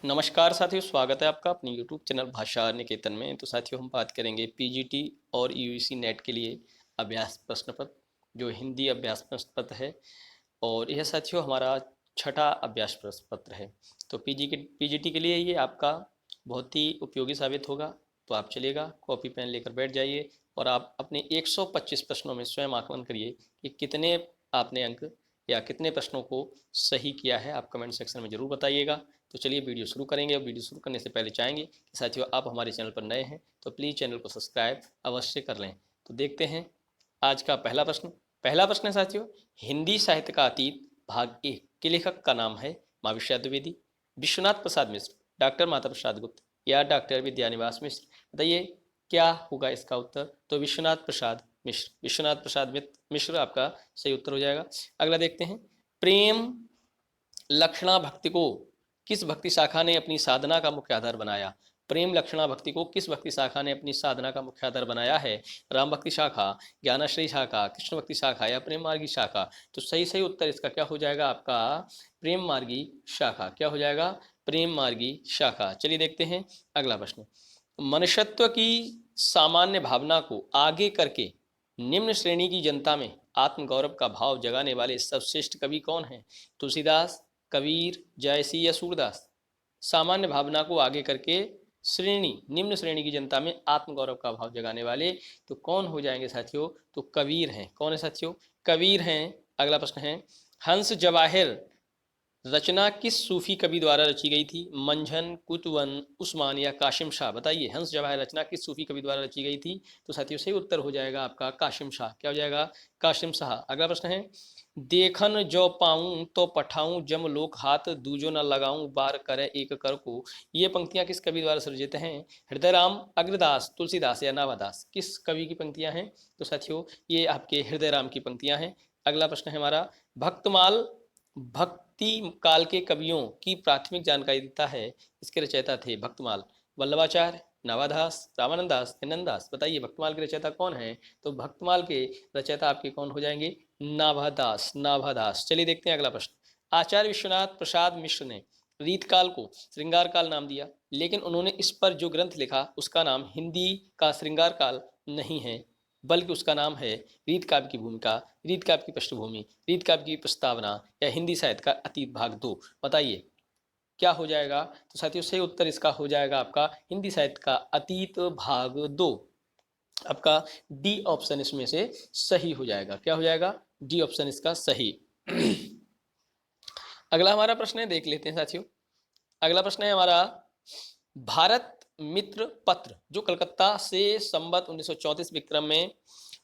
नमस्कार साथियों, स्वागत है आपका अपनी यूट्यूब चैनल भाषा निकेतन में। तो साथियों, हम बात करेंगे पीजीटी और यूजीसी नेट के लिए अभ्यास प्रश्न पत्र, जो हिंदी अभ्यास प्रश्न पत्र है। और यह साथियों हमारा छठा अभ्यास प्रश्न पत्र है। तो पीजीटी के लिए ये आपका बहुत ही उपयोगी साबित होगा। तो आप चलिएगा, कॉपी पेन लेकर बैठ जाइए और आप अपने 125 प्रश्नों में स्वयं आकलन करिए कि कितने आपने अंक या कितने प्रश्नों को सही किया है। आप कमेंट सेक्शन में ज़रूर बताइएगा। तो चलिए वीडियो शुरू करेंगे। और वीडियो शुरू करने से पहले चाहेंगे कि साथियों, आप हमारे चैनल पर नए हैं तो प्लीज़ चैनल को सब्सक्राइब अवश्य कर लें। तो देखते हैं आज का पहला प्रश्न। पहला प्रश्न है साथियों, हिंदी साहित्य का अतीत भाग 1 के लेखक का नाम है महाविश्या द्विवेदी, विश्वनाथ प्रसाद मिश्र, डॉक्टर माता प्रसाद गुप्त या डॉक्टर विद्यानिवास मिश्र। बताइए क्या होगा इसका उत्तर। तो विश्वनाथ प्रसाद मिश्र, विश्वनाथ प्रसाद मिश्र आपका सही उत्तर हो जाएगा। अगला देखते हैं, प्रेम लक्षणा भक्ति को किस भक्ति शाखा ने अपनी साधना का मुख्य आधार बनाया। प्रेम लक्षणा भक्ति को किस भक्ति शाखा ने अपनी साधना का मुख्य आधार बनाया है। राम भक्ति शाखा, ज्ञानाश्रय शाखा, कृष्ण भक्ति शाखा या प्रेम मार्गी शाखा। तो सही सही उत्तर इसका क्या हो जाएगा आपका, प्रेम मार्गी शाखा। क्या हो जाएगा, प्रेम मार्गी शाखा। चलिए देखते हैं अगला प्रश्न। मनुष्यत्व की सामान्य भावना को आगे करके निम्न श्रेणी की जनता में आत्मगौरव का भाव जगाने वाले सर्वश्रेष्ठ कवि कौन हैं। तुलसीदास, कबीर, जयसी या सूरदास। सामान्य भावना को आगे करके निम्न श्रेणी की जनता में आत्मगौरव का भाव जगाने वाले तो कौन हो जाएंगे साथियों। तो कबीर हैं। कौन है साथियों, कबीर हैं। अगला प्रश्न है, हंस जवाहिर रचना किस सूफी कवि द्वारा रची गई थी। मंझन, कुतवन, उस्मान या काशिम शाह। बताइए हंस जवाहिर रचना किस सूफी कवि द्वारा रची गई थी। तो साथियों सही उत्तर हो जाएगा आपका काशिम शाह। क्या हो जाएगा, काशिम शाह। अगला प्रश्न है, देखन जो पाऊं तो पठाऊं जम लोक हाथ दूजो न लगाऊं बार करे एक कर को। ये पंक्तियां किस कवि द्वारा सृजित हैं। हृदयराम, अग्रदास, तुलसीदास या नाभादास। किस कवि की पंक्तियां हैं। तो साथियों ये आपके हृदयराम की पंक्तियां हैं। अगला प्रश्न है हमारा, भक्तमाल भक्ति काल के कवियों की प्राथमिक जानकारी देता है। इसके रचयिता थे भक्तमाल वल्लभाचार्य, नावादास, रामानंद दास, नंददास। बताइए भक्तमाल के रचयिता कौन है। तो भक्तमाल के रचयिता आपके कौन हो जाएंगे, नाभादास, नाभादास। चलिए देखते हैं अगला प्रश्न। आचार्य विश्वनाथ प्रसाद मिश्र ने रीतकाल को श्रृंगार काल नाम दिया, लेकिन उन्होंने इस पर जो ग्रंथ लिखा उसका नाम हिंदी का श्रृंगार काल नहीं है, बल्कि उसका नाम है रीत काव्य की भूमिका, रीत काव्य की पृष्ठभूमि, रीत काव्य की प्रस्तावना या हिंदी साहित्य का अतीत भाग 2। बताइए क्या हो जाएगा। तो साथियों सही उत्तर इसका हो जाएगा आपका हिंदी साहित्य का अतीत भाग 2। आपका डी ऑप्शन इसमें से सही हो जाएगा। क्या हो जाएगा, डी ऑप्शन इसका सही। अगला हमारा प्रश्न है, देख लेते हैं साथियों। अगला प्रश्न है हमारा, भारत मित्र पत्र जो कलकत्ता से संवत 1934 विक्रम में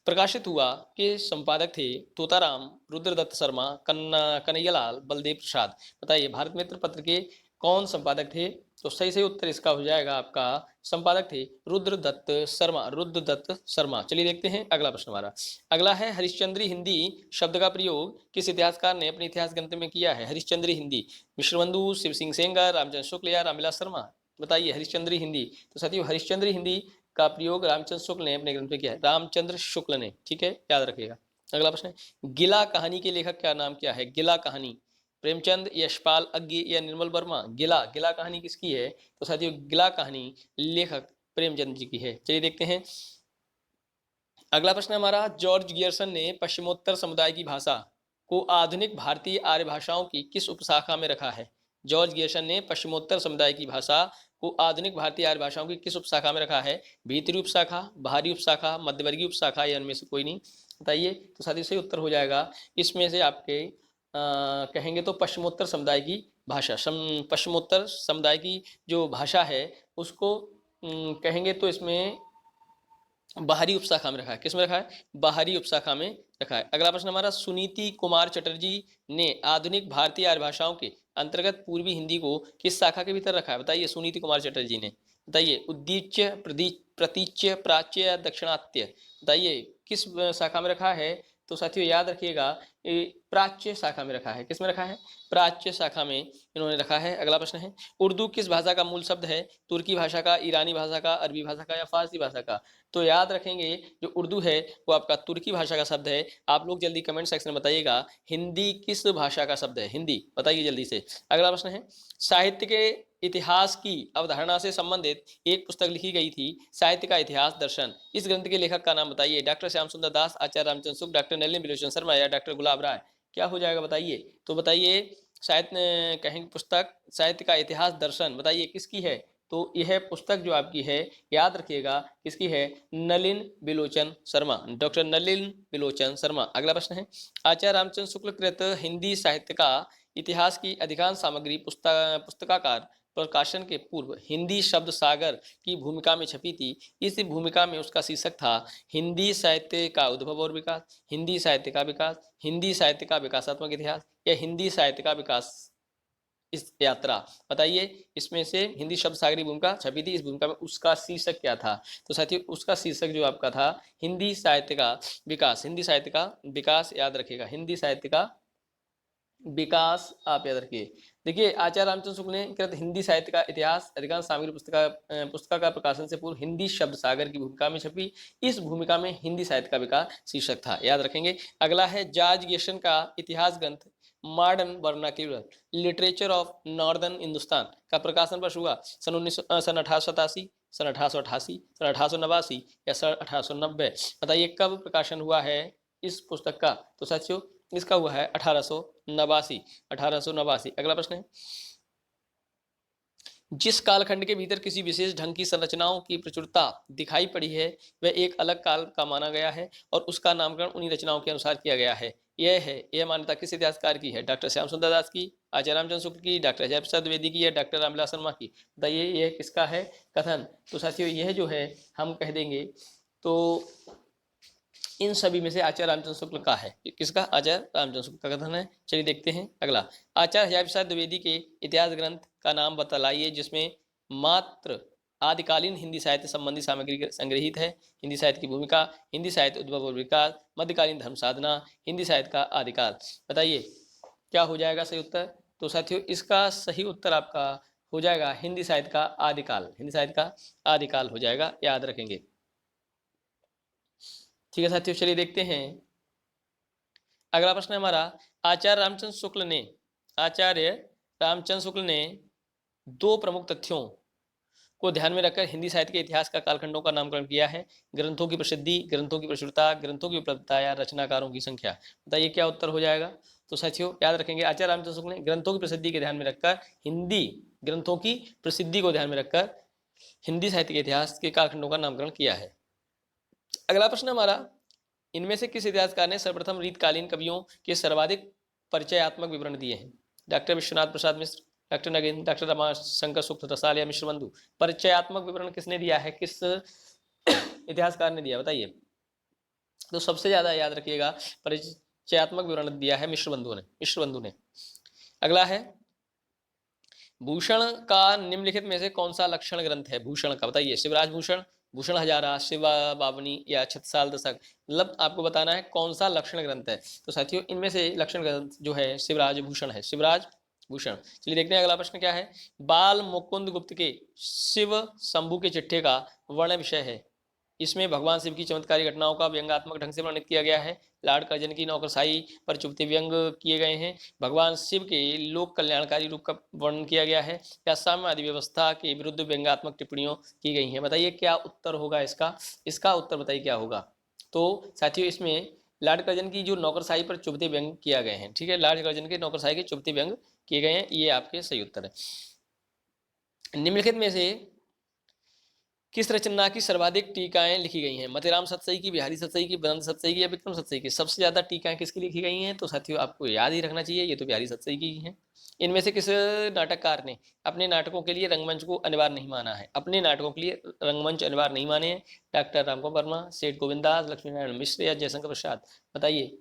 प्रकाशित हुआ के संपादक थे तोताराम, रुद्रदत्त शर्मा, कन्हैयालाल, बलदेव प्रसाद। बताइए भारत मित्र पत्र के कौन संपादक थे। तो सही सही उत्तर इसका हो जाएगा आपका, संपादक थे रुद्रदत्त शर्मा, रुद्रदत्त शर्मा। चलिए देखते हैं अगला प्रश्न हमारा। अगला है, हरिश्चंद्री हिंदी शब्द का प्रयोग किस इतिहासकार ने अपने इतिहास ग्रंथ में किया है। हरिश्चंद्री हिंदी, विश्वबंधु, शिव सिंह सेंगर, रामचंद्र शुक्ल या रामविलास शर्मा। बताइए हरिश्चंद्री हिंदी। तो साथियों हरिश्चंद्री हिंदी का प्रयोग रामचंद्र शुक्ल ने अपने ग्रंथ में किया है, रामचंद्र शुक्ल ने। ठीक है, याद रखिएगा। अगला प्रश्न है, गिला कहानी के लेखक का नाम क्या है। गिला कहानी, प्रेमचंद, यशपाल अज्ञे या निर्मल वर्मा। गिला, गिला कहानी किसकी है। तो साथियों गिला कहानी लेखक प्रेमचंद जी की है। चलिए देखते हैं अगला प्रश्न हमारा, जॉर्ज गियर्सन ने पश्चिमोत्तर समुदाय की भाषा को आधुनिक भारतीय आर्य भाषाओं की किस उपशाखा में रखा है। जॉर्ज गियर्सन ने पश्चिमोत्तर समुदाय की भाषा को आधुनिक भारतीय आर्य भाषाओं की किस उपशाखा में रखा है। भीतरी उपशाखा, बाहरी उपशाखा, मध्यवर्गीय उपशाखा या इनमें से कोई नहीं। बताइए। तो साथ ही सही उत्तर हो जाएगा इसमें से आपके कहेंगे तो पश्चिमोत्तर समुदाय की भाषा, पश्चिमोत्तर समुदाय की जो भाषा है उसको कहेंगे तो इसमें बाहरी उपशाखा में रखा है। किस में रखा है, बाहरी उपशाखा में रखा है। अगला प्रश्न हमारा, सुनीति कुमार चटर्जी ने आधुनिक भारतीय आर्य भाषाओं के अंतर्गत पूर्वी हिंदी को किस शाखा के भीतर रखा है। बताइए सुनीति कुमार चटर्जी ने। बताइए उद्दीच्य, प्रतीच्य, प्राच्य या दक्षिणात्य। बताइए किस शाखा में रखा है। तो साथियों याद रखिएगा प्राच्य शाखा में रखा है। किस में रखा है? प्राच्य शाखा में इन्होंने रखा है। अगला प्रश्न है, उर्दू किस भाषा का मूल शब्द है? तुर्की भाषा का, ईरानी भाषा का, अरबी भाषा का या फारसी भाषा का? तो याद रखेंगे जो उर्दू है वो आपका तुर्की भाषा का शब्द है। आप लोग जल्दी कमेंट सेक्शन में बताइएगा हिंदी किस भाषा का शब्द है, हिंदी बताइए जल्दी से। अगला प्रश्न है, साहित्य के इतिहास की अवधारणा से संबंधित एक पुस्तक लिखी गई थी, साहित्य का इतिहास दर्शन। इस ग्रंथ के लेखक का नाम बताइए। डॉक्टर श्याम सुंदर दास, आचार्य रामचंद्र शुक्ल, डॉक्टर नलिनी बिलोचन शर्मा या डॉक्टर गुलाब राय? क्या हो जाएगा बताइए? तो बताइए, साहित्य कहेंगे पुस्तक साहित्य का इतिहास दर्शन, बताइए किसकी है? तो यह पुस्तक जो आपकी है, याद रखिएगा किसकी है? नलिन बिलोचन शर्मा, डॉक्टर नलिन बिलोचन शर्मा। अगला प्रश्न है, आचार्य रामचंद्र शुक्ल कृत हिंदी साहित्य का इतिहास की अधिकांश सामग्री पुस्तकाकार प्रकाशन के पूर्व हिंदी शब्द सागर की भूमिका में छपी थी। इस भूमिका में उसका शीर्षक था हिंदी साहित्य का उद्भव और विकास, हिंदी साहित्य का विकास, हिंदी साहित्य का विकासात्मक इतिहास या हिंदी साहित्य का विकास इस यात्रा। बताइए इसमें से हिंदी शब्द सागरी भूमिका छपी थी, इस भूमिका में उसका शीर्षक क्या था? तो साथियों उसका शीर्षक जो आपका था हिंदी साहित्य का विकास, हिंदी साहित्य का विकास याद रखिएगा, हिंदी साहित्य का विकास आप याद रखिए। देखिए आचार्य रामचंद्र शुक्ल ने कृत हिंदी साहित्य का इतिहास अधिकांश सामग्री पुस्तका का प्रकाशन से पूर्व हिंदी शब्द सागर की भूमिका में छपी, इस भूमिका में हिंदी साहित्य का विकास शीर्षक था, याद रखेंगे। अगला है जॉर्ज गेशन का इतिहास ग्रंथ modern vernacular literature of northern Hindustan का प्रकाशन वर्ष हुआ सन 1887, सन 1888, सन 1889 या सन 1890? बताइए कब प्रकाशन हुआ है इस पुस्तक का? तो साथियों इसका हुआ है 1889, 1889। अगला प्रश्न है, जिस कालखंड के भीतर किसी विशेष ढंग की संरचनाओं की प्रचुरता दिखाई पड़ी है वह एक अलग काल का माना गया है और उसका नामकरण उन्हीं रचनाओं के अनुसार किया गया है। यह मान्यता किस इतिहासकार की है? डॉक्टर श्याम सुंदर दास की, आचार्य रामचंद्र शुक्ल की, डॉक्टर जयप्रसाद द्विवेदी की या डॉक्टर रामविलास शर्मा की? बताइए यह किसका है कथन? तो साथियों यह जो है हम कह देंगे तो इन सभी में से आचार्य रामचंद्र शुक्ल का है। किसका? आचार्य रामचंद्र शुक्ल का कथन है। चलिए देखते हैं अगला, आचार्य जयप्रसाद द्विवेदी के इतिहास ग्रंथ का नाम बतलाइए जिसमें मात्र आदिकालीन हिंदी साहित्य संबंधी सामग्री संग्रहित है। हिंदी साहित्य की भूमिका, हिंदी साहित्य उद्भव और विकास, मध्यकालीन धर्म साधना, हिंदी साहित्य का आदिकाल। बताइए क्या हो जाएगा सही उत्तर? तो साथियों इसका सही उत्तर आपका हो जाएगा हिंदी साहित्य का आदिकाल, हिंदी साहित्य का आदिकाल हो जाएगा, याद रखेंगे। ठीक है साथियों चलिए देखते हैं अगला प्रश्न है हमारा, आचार्य रामचंद्र शुक्ल ने दो प्रमुख तथ्यों को ध्यान में रखकर हिंदी साहित्य के इतिहास का कालखंडों का नामकरण किया है। ग्रंथों की प्रसिद्धि, ग्रंथों की प्रचुरता, ग्रंथों की उपलब्धता या रचनाकारों की संख्या। बताइए क्या उत्तर हो जाएगा? तो साथियों याद रखेंगे आचार्य रामचंद्र शुक्ल ने ग्रंथों की प्रसिद्धि के ध्यान में रखकर हिंदी ग्रंथों की प्रसिद्धि को ध्यान में रखकर हिंदी साहित्य के इतिहास के कालखंडों का नामकरण किया है। अगला प्रश्न हमारा, इनमें से किस इतिहासकार ने सर्वप्रथम रीतकालीन कवियों के सर्वाधिक परिचयात्मक विवरण दिए हैं? Doctor Vishwanath Prasad Mishra, doctor Nagendra, doctor Ramashankar शुक्ल रसाल या मिश्र बंधु? परिचयात्मक विवरण किसने दिया है, किस इतिहासकार ने दिया? बताइए। तो सबसे ज्यादा याद रखिएगा परिचयात्मक विवरण दिया है मिश्र बंधु ने। अगला है, भूषण का निम्नलिखित में से कौन सा लक्षण ग्रंथ है? भूषण का बताइए, शिवराज भूषण, भूषण हजारा, शिवा बावनी या छत्रसाल दशक? मतलब आपको बताना है कौन सा लक्षण ग्रंथ है। तो साथियों इनमें से लक्षण ग्रंथ जो है शिवराज भूषण है, शिवराज भूषण। चलिए देखते हैं अगला प्रश्न क्या है, बाल मुकुंद गुप्त के शिव शंभु के चिट्ठे का वर्ण विषय है। इसमें भगवान शिव की चमत्कारी घटनाओं का व्यंग्यात्मक ढंग से वर्णित किया गया है। लॉर्ड कर्जन की नौकरशाही पर चुभते व्यंग किए गए हैं। भगवान शिव के लोक कल्याणकारी रूप का वर्णन किया गया है या साम्यवादी व्यवस्था के विरुद्ध व्यंग्यात्मक टिप्पणियों की गई हैं? बताइए क्या उत्तर होगा इसका? इसका उत्तर बताइए क्या होगा? तो साथियों इसमें लॉर्ड कर्जन की जो नौकरशाही पर चुभते व्यंग किया गए हैं, ठीक है, लॉर्ड कर्जन के नौकरशाही के चुभते व्यंग किए गए हैं, ये आपके सही उत्तर है। निम्नलिखित में से किस रचना की सर्वाधिक टीकाएं लिखी गई हैं? मतेराम सतसई की, बिहारी सतसई की, बदंत सतसई की या विक्रम सतसई की? सबसे ज्यादा टीकाएं किसकी लिखी गई हैं? तो साथियों आपको याद ही रखना चाहिए, ये तो बिहारी सतसई की हैं। इनमें से किस नाटककार ने अपने नाटकों के लिए रंगमंच को अनिवार्य नहीं माना है? अपने नाटकों के लिए रंगमंच अनिवार्य नहीं माने हैं? डॉक्टर रामगोपाल वर्मा, सेठ गोविंद दास, लक्ष्मी नारायण मिश्र या जयशंकर प्रसाद? बताइए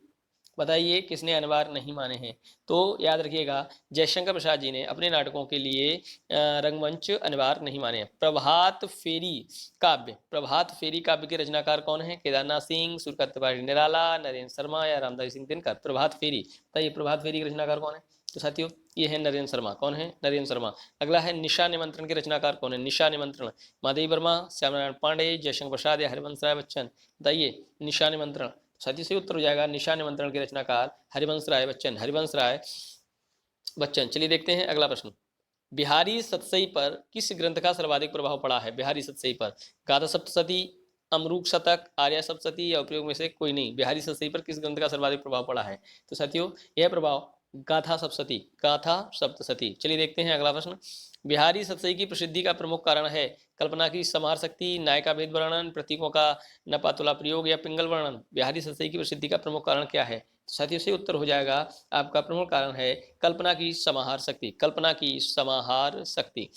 बताइए किसने अनिवार्य नहीं माने हैं। तो याद रखिएगा जयशंकर प्रसाद जी ने अपने नाटकों के लिए रंगमंच अनिवार्य नहीं माने। प्रभात फेरी प्रभात फेरी काव्य के रचनाकार कौन है? केदारनाथ सिंह, सूर्यकांत त्रिपाठी निराला, नरेंद्र शर्मा या रामधारी सिंह दिनकर। प्रभात फेरी, बताइए प्रभात फेरी के रचनाकार कौन है? तो साथियों ये है नरेंद्र शर्मा। कौन है? नरेंद्र शर्मा। अगला है निशा निमंत्रण के रचनाकार कौन है? निशा निमंत्रण माधवी वर्मा, श्यामनारायण पांडे, जयशंकर प्रसाद या हरिवंश राय बच्चन। बताइए निशा निमंत्रण। साथियों से उत्तर हो जाएगा निशा निमंत्रण के रचनाकार हरिवंश राय बच्चन, हरिवंश राय बच्चन। चलिए देखते हैं अगला प्रश्न। बिहारी सतसई पर किस ग्रंथ का सर्वाधिक प्रभाव पड़ा है? बिहारी सतसई पर गाथा सप्तशती, अमरूक शतक, आर्या सप्तशती या उपयोग में से कोई नहीं। बिहारी सतसई पर किस ग्रंथ का सर्वाधिक प्रभाव पड़ा है? तो साथियों यह प्रभाव गाथा सप्तशती, गाथा सप्तशती। चलिए देखते हैं अगला प्रश्न। बिहारी सतसई की प्रसिद्धि का प्रमुख कारण है कल्पना की समार शक्ति, नायका भेद वर्णन, प्रतीकों का नपातुला प्रयोग या पिंगल वर्णन। बिहारी सतसई की प्रसिद्धि का प्रमुख कारण क्या है? साथियों से उत्तर हो जाएगा आपका प्रमुख कारण है कल्पना की समाहार शक्ति, कल्पना की समाहार शक्ति।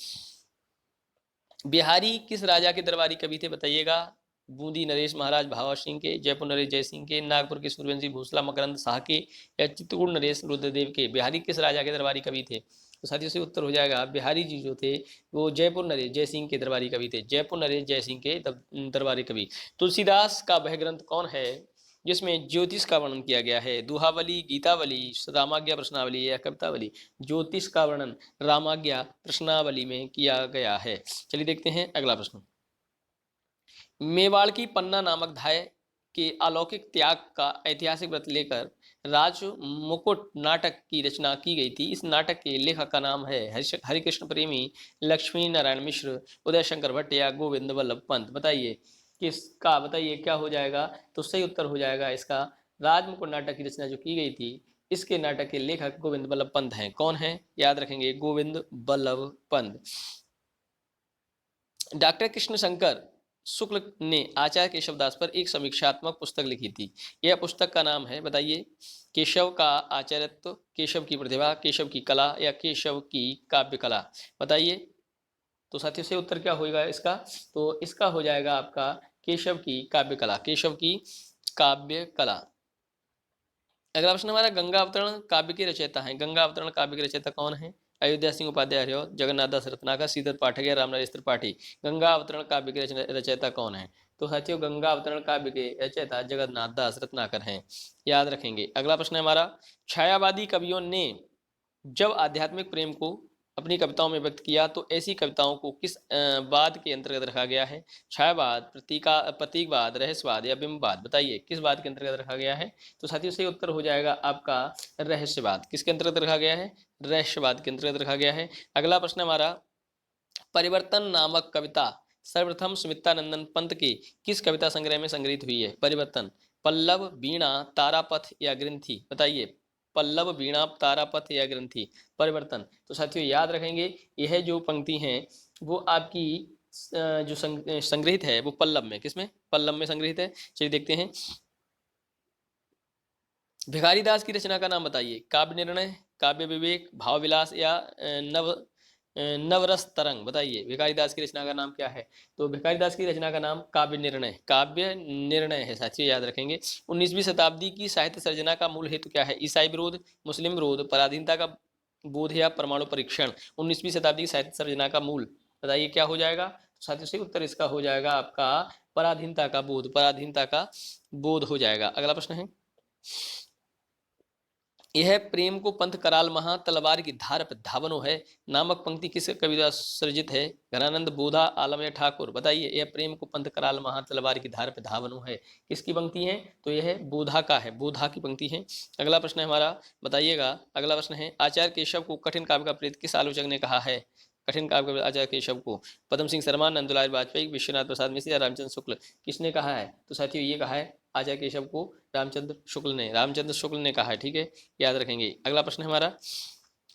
बिहारी किस राजा के दरबारी कवि थे? बताइएगा। बूंदी नरेश महाराज भावा सिंह के, जयपुर नरेश जय सिंह के, नागपुर के सूर्यवंशी भूसला मकरंद शाह के या चित्रकूट नरेश रुद्रदेव के। बिहारी किस राजा के दरबारी कवि थे? तो साथियों से उत्तर हो जाएगा बिहारी जी जो थे वो जयपुर नरेश जय सिंह के दरबारी कवि थे, जयपुर नरेश जय सिंह के दरबारी कवि। तुलसीदास का वह ग्रंथ कौन है जिसमें ज्योतिष का वर्णन किया गया है? दुहावली, गीतावली, रामाज्ञा प्रश्नावली या कवितावली। ज्योतिष का वर्णन रामाज्ञा प्रश्नावली में किया गया है। चलिए देखते हैं अगला प्रश्न। मेवाड़ की पन्ना नामक धाय के अलौकिक त्याग का ऐतिहासिक व्रत लेकर राज मुकुट नाटक की रचना की गई थी। इस नाटक के लेखक का नाम है हरिकृष्ण प्रेमी, लक्ष्मी नारायण मिश्र, उदय शंकर भट्ट या गोविंद वल्लभ पंत। बताइए किसका, बताइए क्या हो जाएगा? तो सही उत्तर हो जाएगा इसका राजमुकुट नाटक की रचना जो की गई थी इसके नाटक के लेखक गोविंद वल्लभ पंत हैं। कौन है? याद रखेंगे गोविंद वल्लभ पंत। डॉक्टर कृष्ण शंकर शुक्ल ने आचार्य केशवदास पर एक समीक्षात्मक पुस्तक लिखी थी। यह पुस्तक का नाम है, बताइए, केशव का आचार्यत्व, केशव की प्रतिभा, केशव की कला या केशव की काव्य कला। बताइए। तो साथियों से उत्तर क्या होगा इसका? तो इसका हो जाएगा आपका केशव की काव्य कला, केशव की काव्य कला। अगला प्रश्न हमारा गंगा अवतरण काव्य के रचयिता हैं। गंगा अवतरण काव्य के रचयिता कौन है? अयोध्या सिंह उपाध्याय हरिऔध, जगन्नाथ दास रत्नाकर, श्रीधर पाठक या रामनरेश त्रिपाठी। गंगा अवतरण काव्य के रचयिता कौन है? तो साथियों गंगा अवतरण काव्य के रचयिता जगन्नाथ दास रत्नाकर हैं, याद रखेंगे। अगला प्रश्न है हमारा, छायावादी कवियों ने जब आध्यात्मिक प्रेम को अपनी कविताओं में व्यक्त किया तो ऐसी कविताओं को किस वाद के अंतर्गत रखा गया है? छायावाद, प्रतीकवाद, रहस्यवाद या बिंबवाद। बताइए किस वाद के अंतर्गत रखा गया है? तो साथियों सही उत्तर हो जाएगा आपका रहस्यवाद। किसके अंतर्गत रखा गया है? रहस्यवाद के अंतर्गत रखा गया है। अगला प्रश्न हमारा, परिवर्तन नामक कविता सर्वप्रथम सुमित्रानंदन पंत के किस कविता संग्रह में संग्रहित हुई है? परिवर्तन, पल्लव, वीणा, तारापथ या ग्रंथि। बताइए पल्लव, वीणा, तारापथ या ग्रंथि। परिवर्तन। तो साथियों याद रखेंगे यह जो पंक्ति हैं वो आपकी जो संग्रहित है वो पल्लव में, किसमें? पल्लव में संग्रहित है। चलिए देखते हैं। भिखारी दास की रचना का नाम बताइए। काव्य निर्णय, काव्य विवेक, भाव विलास या नवरस तरंग। बताइए भिखारी दास की रचना का नाम क्या है? तो भिखारी दास की रचना का नाम काव्य निर्णय, काव्य निर्णय है। साथियों याद रखेंगे। 19वीं शताब्दी की साहित्य सर्जना का मूल हेतु क्या है? ईसाई विरोध, मुस्लिम विरोध, पराधीनता का बोध या परमाणु परीक्षण। 19वीं शताब्दी की साहित्य सर्जना का मूल, बताइए क्या हो जाएगा? साथियों सही उत्तर इसका हो जाएगा आपका पराधीनता का बोध, पराधीनता का बोध हो जाएगा। अगला प्रश्न है, यह प्रेम को पंथ कराल महा तलवार की धार पर धावनो है नामक पंक्ति किस कवि द्वारा सृजित है? घनानंद, बोधा, आलम या ठाकुर। बताइए यह प्रेम को पंथ कराल महा तलवार की धार पर धावनो है किसकी पंक्ति है? तो यह बोधा का है, बोधा की पंक्ति है। अगला प्रश्न है हमारा, बताइएगा। अगला प्रश्न है, आचार्य केशव को कठिन काव्य का प्रेत किस आलोचक ने कहा है? कठिन काव्य का आचार्य केशव को पद्म सिंह शर्मा, नंदलाल वाजपेयी, विश्वनाथ प्रसाद मिश्र या रामचंद्र शुक्ल, किसने कहा है? तो साथियों ये कहा है आचार्य केशव को रामचंद्र शुक्ल ने, रामचंद्र शुक्ल ने कहा है। ठीक है, याद रखेंगे। अगला प्रश्न हमारा,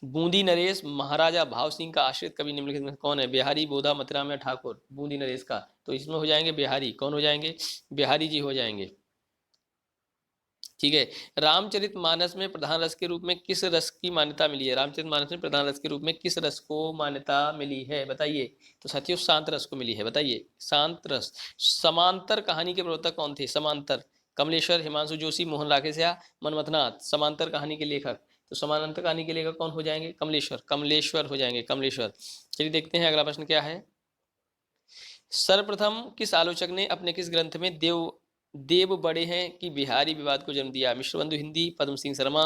बूंदी नरेश महाराजा भाव सिंह का आश्रित कवि निम्नलिखित में कौन है? बिहारी, बोधा, मथुराम या ठाकुर। बूंदी नरेश का, तो इसमें हो जाएंगे बिहारी। कौन हो जाएंगे? बिहारी जी हो जाएंगे। ठीक है। रामचरितमानस में प्रधान रस के रूप में किस रस की मान्यता मिली है? रामचरितमानस में प्रधान रस के रूप में किस रस को मान्यता मिली है? बताइए। तो साथियों शांत रस को मिली है। बताइए शांत रस। समांतर कहानी के प्रवर्तक कौन थे? समांतर कमलेश्वर, हिमांशु जोशी, मोहन राकेसिया, मनमथनाथ। समांतर कहानी के लेखक, तो समानांतर कहानी के लेखक कौन हो जाएंगे? कमलेश्वर, कमलेश्वर हो जाएंगे, कमलेश्वर। चलिए देखते हैं अगला प्रश्न क्या है। सर्वप्रथम किस आलोचक ने अपने किस ग्रंथ में देव बड़े हैं कि बिहारी विवाद को जन्म दिया? मिश्रबंधु हिंदी, पद्म सिंह शर्मा,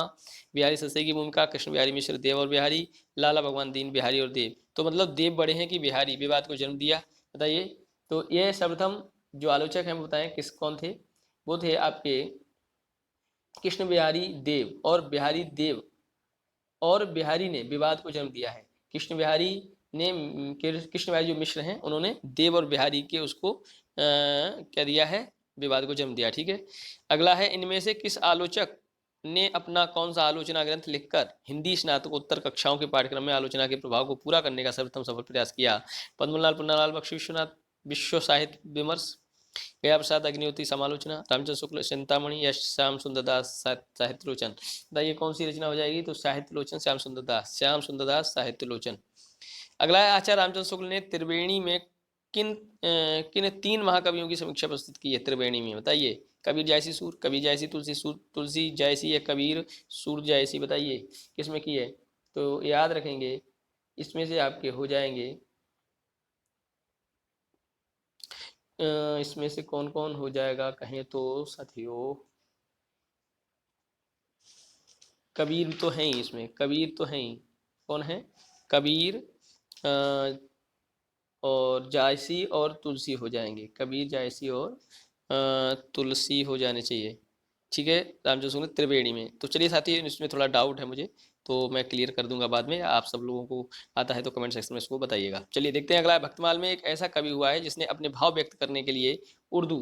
बिहारी सस्ते की भूमिका, कृष्ण बिहारी मिश्र, देव और बिहारी, लाला भगवान दीन, बिहारी और देव। तो मतलब देव बड़े हैं कि बिहारी विवाद को जन्म दिया, बताइए। तो ये सर्वप्रथम जो आलोचक हैं वो बताएं किस कौन थे? वो थे आपके कृष्ण बिहारी देव, और बिहारी देव और बिहारी ने विवाद को जन्म दिया है। कृष्ण बिहारी ने, कृष्ण बिहारी जो मिश्र हैं उन्होंने देव और बिहारी के उसको क्या दिया है? विवाद को जन्म दिया। ठीक है। अगला है, इनमें से किस आलोचक ने अपना कौन सा आलोचना ग्रंथ लिखकर हिंदी स्नातकोत्तर कक्षाओं के पाठ्यक्रम में आलोचना के प्रभाव को पूरा करने का सर्वप्रथम सफल प्रयास किया? पद्मलाल, पन्नालाल बख्शी, विश्वनाथ विश्व साहित्य विमर्श, गया प्रसाद अग्निहोत्री समालोचना, रामचंद्र शुक्ल चिंतामणि, या श्याम सुंदर दास साहित्य लोचन। बताइए कौन सी रचना हो जाएगी? तो साहित्य लोचन, श्याम सुंदर दास, श्याम सुंदर दास साहित्य लोचन। अगला है, आचार्य रामचंद्र शुक्ल ने त्रिवेणी में किन 3 महाकवियों की समीक्षा प्रस्तुत की है? त्रिवेणी में बताइए। कबीर जयसी सूर, कबीर जयसी तुलसी सूर, तुलसी जयसी या कबीर सूर जयसी? बताइए किसमें की है? तो याद रखेंगे इसमें से आपके हो जाएंगे, इसमें से कौन कौन हो जाएगा कहें तो साथियों? कबीर तो है ही इसमें, कबीर तो है ही। कौन है? कबीर और जायसी और तुलसी हो जाएंगे, कबीर जायसी और तुलसी हो जाने चाहिए। ठीक है। रामचंद्र शुक्ल त्रिवेणी में। तो चलिए साथी, इसमें थोड़ा डाउट है मुझे, तो मैं क्लियर कर दूंगा बाद में। आप सब लोगों को आता है तो कमेंट सेक्शन में इसको बताइएगा। चलिए देखते हैं अगला। भक्तमाल में एक ऐसा कवि हुआ है जिसने अपने भाव व्यक्त करने के लिए उर्दू,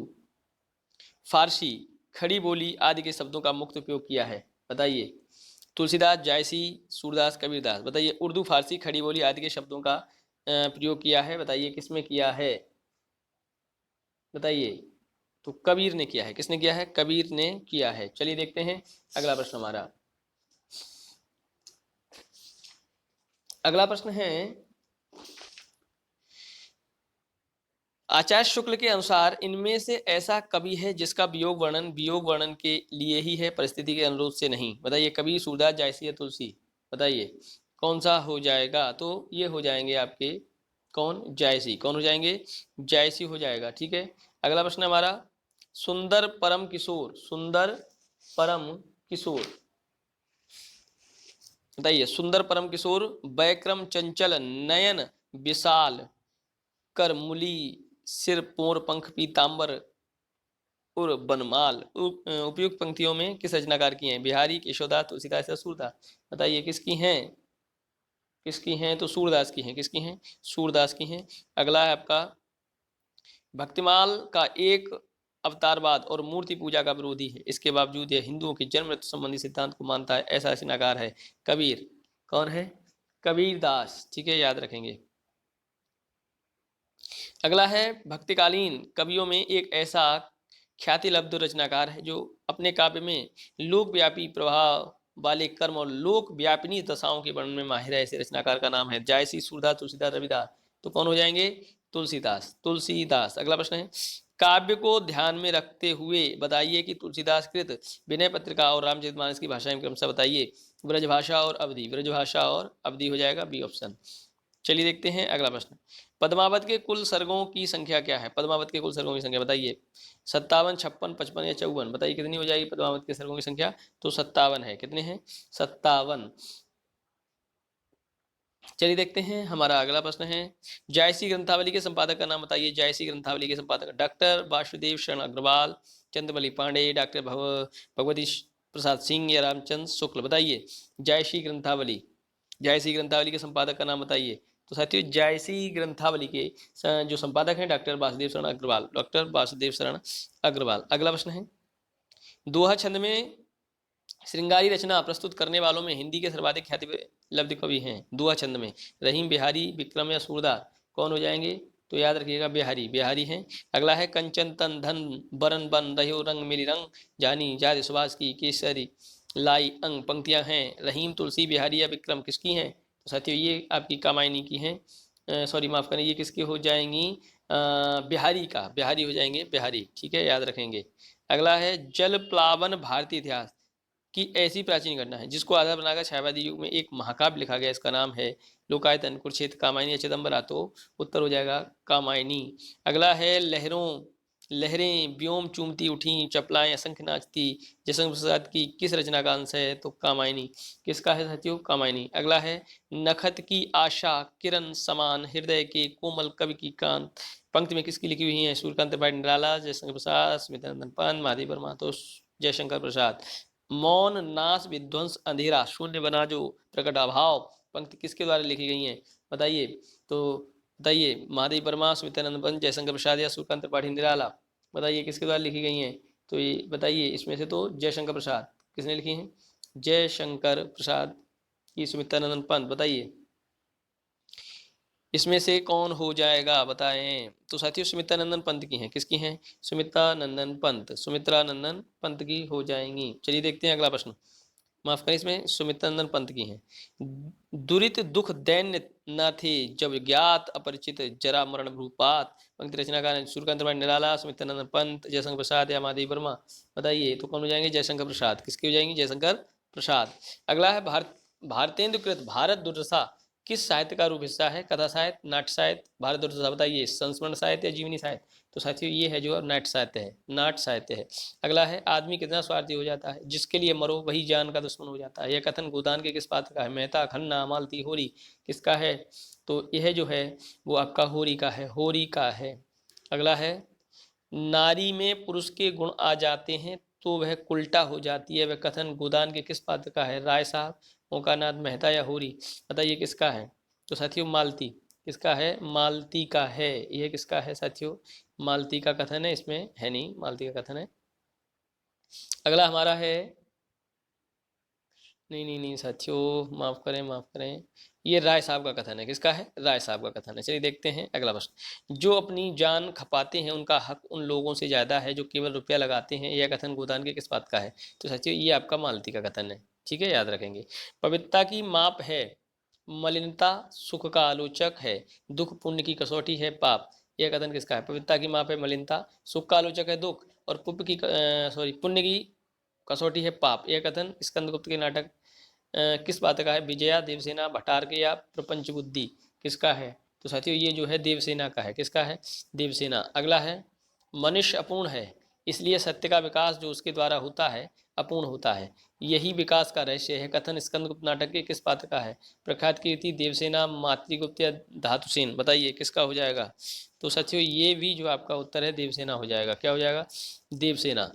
फारसी, खड़ी बोली आदि के शब्दों का मुक्त उपयोग किया है? बताइए। तुलसीदास, जायसी, सूरदास, कबीरदास। बताइए। उर्दू, फारसी, खड़ी बोली आदि के शब्दों का प्रयोग किया है, बताइए किसमें किया है? बताइए। तो कबीर ने किया है। किसने किया है? कबीर ने किया है। चलिए देखते हैं अगला प्रश्न हमारा। अगला प्रश्न है, आचार्य शुक्ल के अनुसार इनमें से ऐसा कवि है जिसका वियोग वर्णन के लिए ही है, परिस्थिति के अनुरोध से नहीं? बताइए। कबीर, सूरदास, जायसी या तुलसी? बताइए कौन सा हो जाएगा? तो ये हो जाएंगे आपके कौन? जायसी। कौन हो जाएंगे? जायसी हो जाएगा। ठीक है। अगला प्रश्न हमारा, सुंदर परम किशोर, सुंदर परम किशोर, बताइए। सुंदर परम किशोर, बैक्रम चंचल, नयन विशाल, करमुली, सिर पोर पंख पीताम्बर और बनमाल। उपयुक्त पंक्तियों में किस रचनाकार की हैं? बिहारी, केशवदास, तुलसीदास या सूरदास? बताइए किसकी हैं? किसकी हैं? तो सूरदास की हैं। किसकी हैं? सूरदास की हैं। अगला है आपका, भक्तिमाल का एक अवतारवाद और मूर्ति पूजा का विरोधी है, इसके बावजूद यह हिंदुओं के जन्म मृत्यु संबंधी सिद्धांत को मानता है, ऐसा रचनाकार है? कबीर। कौन है? कबीरदास। ठीक है, याद रखेंगे। अगला है, भक्तिकालीन कवियों में एक ऐसा ख्यातिलब्ध रचनाकार है जो अपने काव्य में लोकव्यापी प्रभाव वाले कर्म और लोक व्यापिनी दशाओं के वर्णन में माहिर है, ऐसे रचनाकार का नाम है? जायसी, सूरदास, तुलसीदास, रविदास। तो कौन हो जाएंगे? तुलसीदास, तुलसीदास। अगला प्रश्न है, काव्य को ध्यान में रखते हुए बताइए कि तुलसीदास कृत विनय पत्रिका और रामचरितमानस की भाषा में क्रमशः बताइए। ब्रजभाषा और अवधि, ब्रजभाषा और अवधि हो जाएगा, बी ऑप्शन। चलिए देखते हैं अगला प्रश्न, पद्मावत के कुल सर्गों की संख्या क्या है? पद्मावत के कुल सर्गों की संख्या बताइए। 57, 56, 55 या 54? बताइए कितनी हो जाएगी पद्मावत के सर्गों की संख्या? तो 57 है। कितने हैं? 57। चलिए देखते हैं हमारा अगला प्रश्न है, जायसी ग्रंथावली के संपादक का नाम बताइए। जायसी ग्रंथावली के संपादक डॉक्टर वासुदेव शरण अग्रवाल, चंद्रमलि पांडे, डॉक्टर भगवती प्रसाद सिंह या रामचंद्र शुक्ल? बताइए। जायसी ग्रंथावली, जायसी ग्रंथावली के संपादक का नाम बताइए। तो साथियों, जायसी ग्रंथावली के जो संपादक हैं डॉक्टर वासुदेव शरण अग्रवाल, डॉक्टर वासुदेव शरण अग्रवाल। अगला प्रश्न है, दोहा छंद में श्रृंगारी रचना प्रस्तुत करने वालों में हिंदी के सर्वाधिक ख्याति लब्ध कवि हैं? दोहा छंद में रहीम, बिहारी, विक्रम या सूरदास? कौन हो जाएंगे? तो याद रखिएगा, बिहारी, बिहारी हैं। अगला है, कंचन तन धन बरन बन रहो रंग मिली रंग जानी जाति सुभाष की केसरी लाई अंग। पंक्तियां हैं रहीम, तुलसी, बिहारी या विक्रम, किसकी हैं? तो साथियों ये आपकी कामायनी की हैं, सॉरी माफ करें, ये किसकी हो जाएंगी? बिहारी का, बिहारी हो जाएंगे, बिहारी। ठीक है, याद रखेंगे। अगला है जल प्लावन भारतीय इतिहास की ऐसी प्राचीन घटना है जिसको आधार बनाकर छायावादी युग में एक महाकाव्य लिखा गया, इसका नाम है लोकायतन, कुरुक्षेत्र, कामायनी या चिदंबरा। तो उत्तर हो जाएगा कामायनी। अगला है लहरें व्योम चूमती उठी, चपलाएं असंख्य नाचती, जयशंकर प्रसाद की किस रचना का अंश है? तो कामायनी। किसका है साथियों? कामायनी। अगला है नखत की आशा किरण समान हृदय के कोमल कवि की कांत, पंक्ति में किसकी लिखी हुई है? सूर्यकांत त्रिपाठी निराला, जयशंकर प्रसाद, स्मितानंदन पंत, महादेव वर्मा। तो जयशंकर प्रसाद। मौन नाश विध्वंस अंधेरा शून्य बना जो प्रकट अभाव, पंक्ति किसके द्वारा लिखी गई है? बताइए। तो बताइए महादेव वर्मा, स्मितानंद पंत, जयशंकर प्रसाद या सूर्यकांत त्रिपाठी निराला? बताइए किसके द्वारा लिखी गई हैं? तो ये बताइए इसमें से तो जयशंकर प्रसाद। किसने लिखी हैं? जयशंकर प्रसाद की सुमित्रानंदन पंत। बताइए इसमें से कौन हो जाएगा? बताएं। तो साथियों सुमित्रानंदन पंत की हैं। किसकी हैं? सुमित्रानंदन पंत, सुमित्रानंदन पंत की हो जाएंगी। चलिए देखते हैं अगला प्रश्न। माफ करें, इसमें सुमित्रानंदन पंत की हैं। दुरित दुख दैन्य न थे जब ज्ञात अपरिचित जरा मरण भूपात, पंक्ति रचनाकार सूर्यकांत त्रिपाठी निराला, सुमित्रानंदन पंत, जयशंकर प्रसाद या महादेव वर्मा? बताइए तो कौन हो जाएंगे? जयशंकर प्रसाद। किसकी हो जाएंगी? जयशंकर प्रसाद। अगला है भारतेंदु कृत भारत दुर्दशा किस साहित्य का रूप हिस्सा है? कथा साहित्य, नाट्य साहित्य, भारत दुर्दशा। बताइए संस्मरण साहित्य या जीवनी साहित्य? तो साथियों ये है जो नाट्य साहित्य है, नाट्य साहित्य है। अगला है आदमी कितना स्वार्थी हो जाता है, जिसके लिए मरो वही जान का दुश्मन हो जाता है। यह कथन गोदान के किस पात्र का है? मेहता, खन्ना, मालती, होरी? किसका है? तो यह जो है वो आपका होरी का है, होरी का है। अगला है नारी में पुरुष के गुण आ जाते हैं तो वह उल्टा हो जाती है, वह कथन गोदान के किस पात्र का है? राय साहब, ओंकारनाथ मेहता या होरी? बताइए किसका है? तो साथियों मालती। किसका है? मालती का है। यह किसका है साथियों? मालती का कथन है, इसमें है नहीं, मालती का कथन है। अगला हमारा है, नहीं नहीं नहीं साथियों, माफ करें माफ करें, ये राय साहब का कथन है। किसका है? राय साहब का कथन है। चलिए देखते हैं अगला प्रश्न। जो अपनी जान खपाते हैं उनका हक उन लोगों से ज्यादा है जो केवल रुपया लगाते हैं, यह कथन गोदान के किस बात का है? तो साथियों ये आपका मालती का कथन है। ठीक है, याद रखेंगे। पवित्रता की माप है मलिनता, सुख का आलोचक है, दुख पुण्य की कसौटी है पाप, यह कथन किसका है? पवित्रता की माप है मलिनता, सुख का आलोचक है दुख, और पुण्य की कसौटी है पाप, यह कथन स्कंदगुप्त के नाटक किस बात का है? विजया, देवसेना, भट्टारक या प्रपंच बुद्धि? किसका है? तो साथियों ये जो है देवसेना का है। किसका है? देवसेना। अगला है मनुष्य अपूर्ण है इसलिए सत्य का विकास जो उसके द्वारा होता है अपूर्ण होता है, यही विकास का रहस्य है, कथन स्कंदगुप्त नाटक के किस पात्र का है? प्रख्यात कीर्ति, देवसेना, मातृगुप्त या धातुसेन? बताइए किसका हो जाएगा? तो साथियों ये भी जो आपका उत्तर है देवसेना हो जाएगा। क्या हो जाएगा? देवसेना।